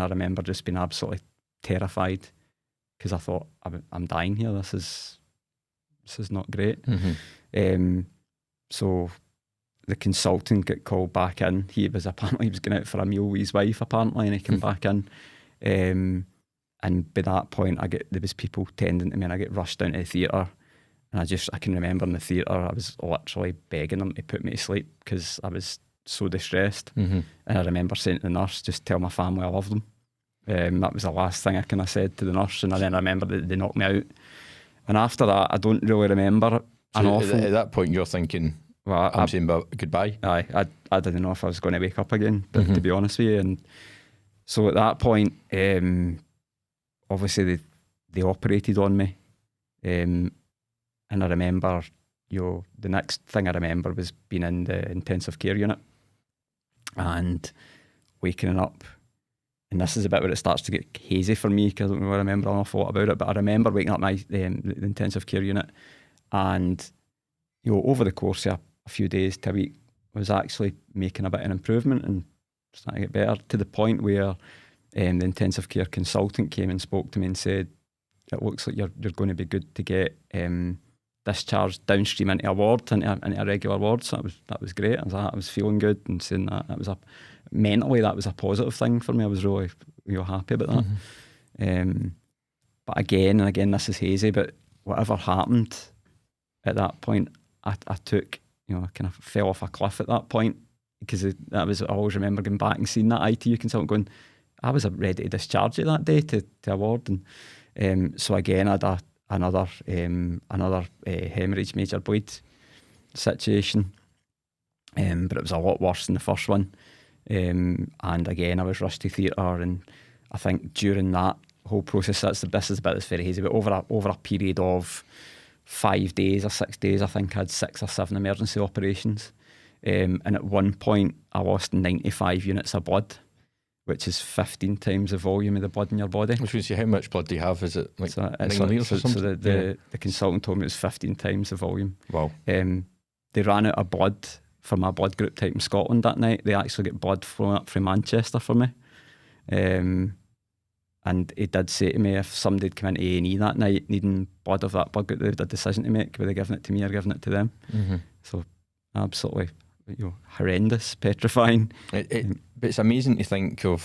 I remember just being absolutely terrified because I thought, I'm dying here. This is not great. So the consultant got called back in. He was going out for a meal with his wife apparently, and he came back in. And by that point, there was people tending to me, and I get rushed down to the theatre. And I can remember in the theatre, I was literally begging them to put me to sleep because I was so distressed. And I remember saying to the nurse, just tell my family I love them. That was the last thing I kind of said to the nurse. And then I remember that they knocked me out. And after that, I don't really remember an awful... At that point, you're thinking, well, I'm saying goodbye. I didn't know if I was going to wake up again, to be honest with you. And so at that point, obviously they operated on me. And I remember, the next thing I remember was being in the intensive care unit and waking up. And this is a bit where it starts to get hazy for me because I don't really remember an awful lot about it. But I remember waking up the intensive care unit, and over the course of a few days to a week, I was actually making a bit of an improvement and starting to get better, to the point where the intensive care consultant came and spoke to me and said, it looks like you're going to be good to get discharged downstream into a ward, into a regular ward. So that was great. I was feeling good and saying that was mentally that was a positive thing for me. I was really happy about that. But again, this is hazy, but whatever happened at that point, I took, I kind of fell off a cliff at that point, because I always remember going back and seeing that ITU consultant going, I was ready to discharge you that day to a ward. And so again, I had another hemorrhage major bleed situation, but it was a lot worse than the first one. And again, I was rushed to theatre, and I think during that whole process, this is the bit that's very hazy, but over a period of 5 days or 6 days, I think I had 6 or 7 emergency operations. And at one point, I lost 95 units of blood, which is 15 times the volume of the blood in your body. Which means, how much blood do you have? Is it like 9 litres or something? So the consultant told me it was 15 times the volume. Wow. They ran out of blood for my blood group type in Scotland that night. They actually got blood flowing up from Manchester for me. And he did say to me, if somebody had come into A&E that night needing blood of that blood group, they had a decision to make, whether they giving it to me or giving it to them. So absolutely horrendous, petrifying. But it's amazing to think of